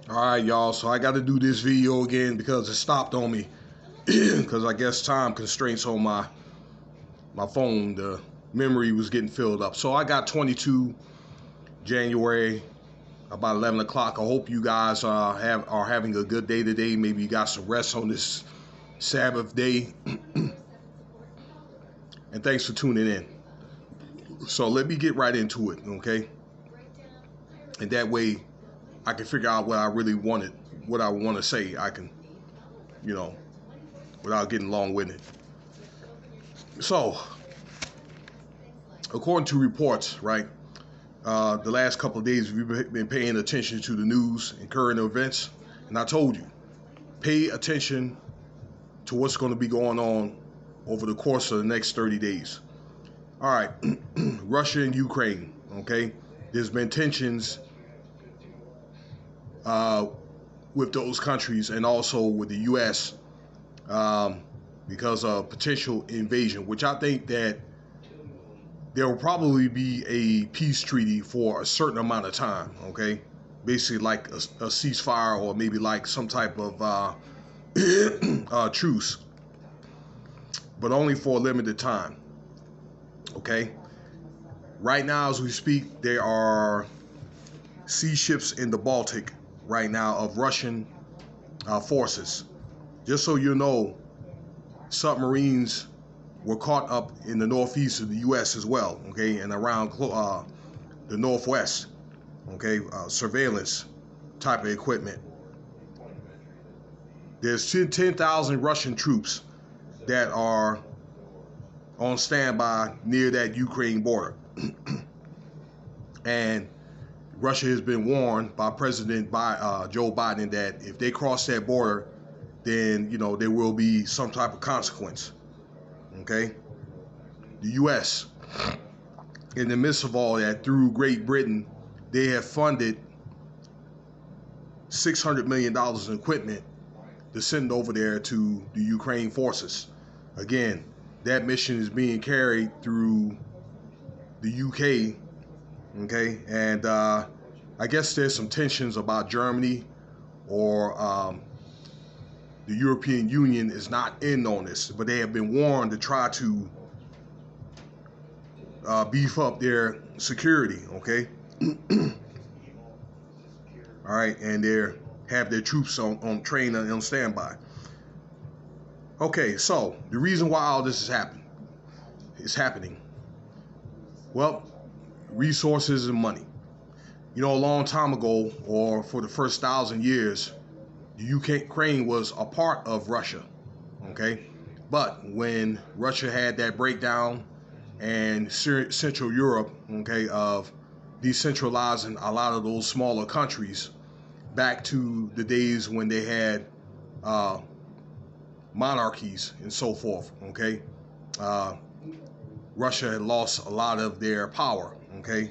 All right, y'all. So I got to do this video again because it stopped on me because I guess time constraints on my phone. The memory was getting filled up. So I got 22 January about 11 o'clock. I hope you guys are having a good day today. Maybe you got some rest on this Sabbath day. And thanks for tuning in. So let me get right into it, okay? And that way I can figure out what I really wanted, what I want to say. I can, you know, without getting long-winded. So, according to reports, right, the last couple of days we've been paying attention to the news and current events, and I told you, pay attention to what's going to be going on over the course of the next 30 days. All right, Russia and Ukraine, okay? There's been tensions with those countries and also with the U.S. Because of potential invasion, which I think that there will probably be a peace treaty for a certain amount of time, okay? Basically like a ceasefire or maybe like some type of truce, but only for a limited time, okay? Right now, as we speak, there are sea ships in the Baltic right now of Russian forces. Just so you know, submarines were caught up in the northeast of the U.S. as well, okay, and around the northwest, okay, surveillance type of equipment. There's 10,000 Russian troops that are on standby near that Ukraine border. And Russia has been warned by President Joe Biden that if they cross that border, then, you know, there will be some type of consequence. Okay? The U.S., in the midst of all that, through Great Britain, they have funded $600 million in equipment to send over there to the Ukraine forces. Again, that mission is being carried through the UK, okay? And I guess there's some tensions about Germany or the European Union is not in on this, but they have been warned to try to beef up their security, okay? All right, and they have their troops on train and on standby. Okay, so the reason why all this is happening, well, resources and money. You know, a long time ago, or for the first 1,000 years, the Ukraine was a part of Russia, okay? But when Russia had that breakdown and Central Europe, okay, of decentralizing a lot of those smaller countries back to the days when they had monarchies and so forth, okay? Russia had lost a lot of their power, okay?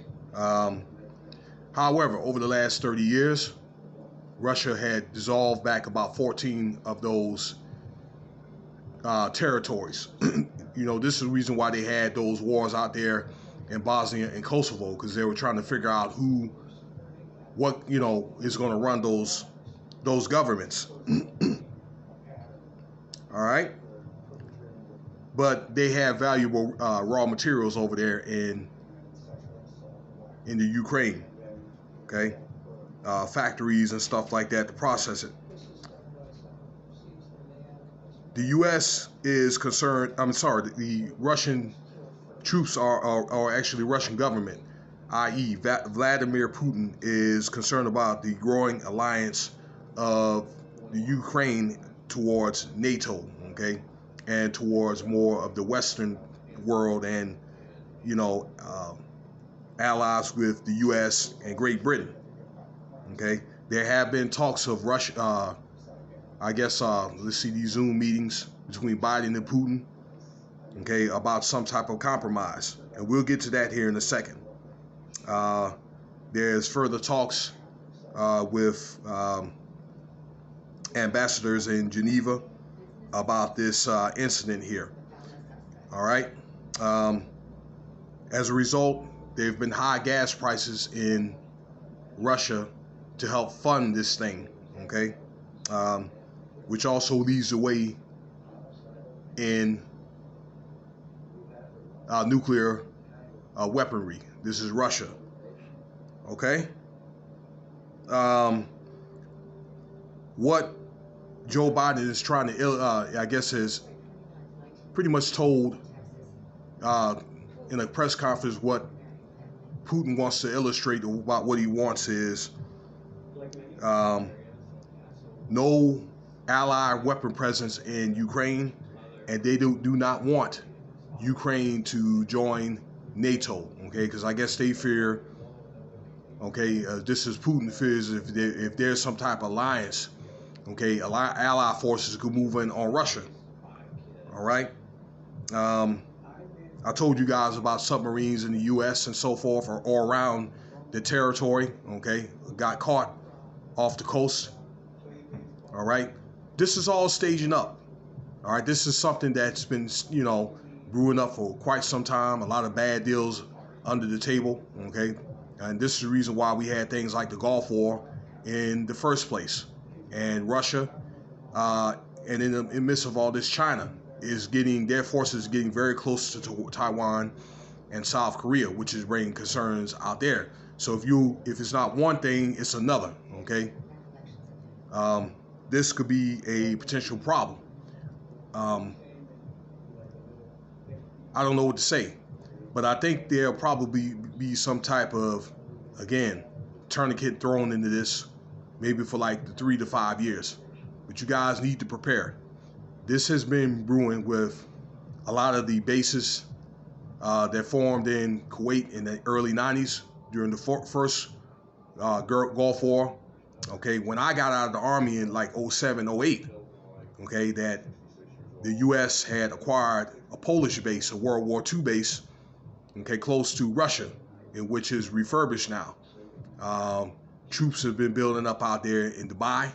However, over the last 30 years, Russia had dissolved back about 14 of those territories. You know, this is the reason why they had those wars out there in Bosnia and Kosovo, because they were trying to figure out what, you know, is going to run those governments. All right. But they have valuable raw materials over there in the Ukraine, okay? Factories and stuff like that to process it. The U.S. is concerned, I'm sorry, the Russian troops are actually Russian government, i.e. Vladimir Putin is concerned about the growing alliance of the Ukraine towards NATO, okay, and towards more of the Western world and, you know, allies with the U.S. and Great Britain, okay. There have been talks of Russia, I guess, let's see, these Zoom meetings between Biden and Putin, okay, about some type of compromise. And we'll get to that here in a second. There's further talks with ambassadors in Geneva about this incident here. All right. As a result, there have been high gas prices in Russia to help fund this thing, okay? Which also leads the way in nuclear weaponry. This is Russia, okay? What Joe Biden is trying to, I guess, is pretty much told in a press conference what Putin wants to illustrate about what he wants is no allied weapon presence in Ukraine, and they do not want Ukraine to join NATO, okay? Because I guess they fear, okay, this is Putin fears if there's some type of alliance, okay, allied forces could move in on Russia, all right? I told you guys about submarines in the U.S. and so forth, or around the territory, okay, got caught off the coast, all right? This is all staging up, all right? This is something that's been, you know, brewing up for quite some time, a lot of bad deals under the table, okay? And this is the reason why we had things like the Gulf War in the first place. And Russia, and in the midst of all this, China is getting, their forces getting very close to Taiwan and South Korea, which is bringing concerns out there. So if it's not one thing, it's another, okay? This could be a potential problem. I don't know what to say, but I think there'll probably be some type of, again, tourniquet thrown into this, maybe for like 3 to 5 years. But you guys need to prepare. This has been brewing with a lot of the bases that formed in Kuwait in the early 90s during the first Gulf War. Okay, when I got out of the Army in like 07, 08, okay, that the U.S. had acquired a Polish base, a World War II base, okay, close to Russia, in which is refurbished now. Troops have been building up out there in Dubai,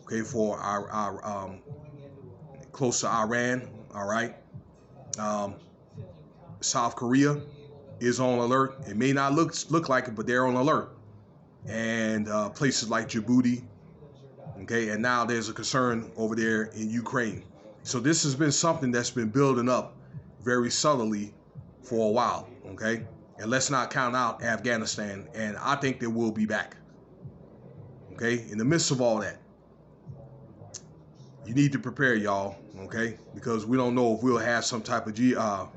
okay, for our close to Iran, all right. South Korea is on alert. It may not look like it, but they're on alert. And places like Djibouti, okay, and now there's a concern over there in Ukraine. So this has been something that's been building up very subtly for a while, okay? And let's not count out Afghanistan, and I think they will be back, okay? In the midst of all that, you need to prepare, y'all, okay? Because we don't know if we'll have some type of EMO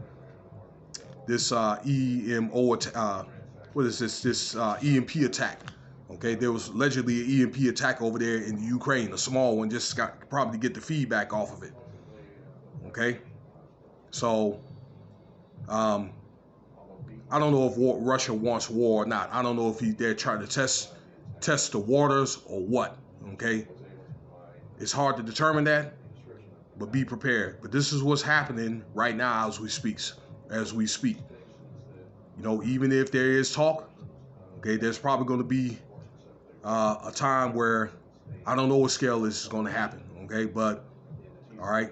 what is this EMP attack, okay? There was allegedly an EMP attack over there in Ukraine, a small one, just got probably get the feedback off of it, okay? So I don't know if Russia wants war or not. I don't know if they're trying to test the waters or what, okay? It's hard to determine that, but be prepared. But this is what's happening right now as we speak. You know, even if there is talk, okay, there's probably going to be a time where I don't know what scale this is going to happen, okay? But, all right,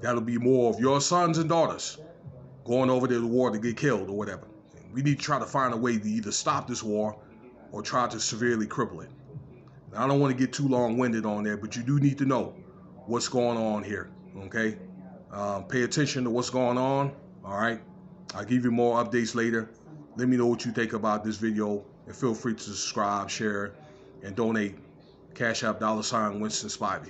that'll be more of your sons and daughters going over to the war to get killed or whatever. We need to try to find a way to either stop this war or try to severely cripple it. Now, I don't want to get too long-winded on there, but you do need to know what's going on here, okay? Pay attention to what's going on, all right? I'll give you more updates later. Let me know what you think about this video, and feel free to subscribe, share, and donate. Cash App $Winston Spivey.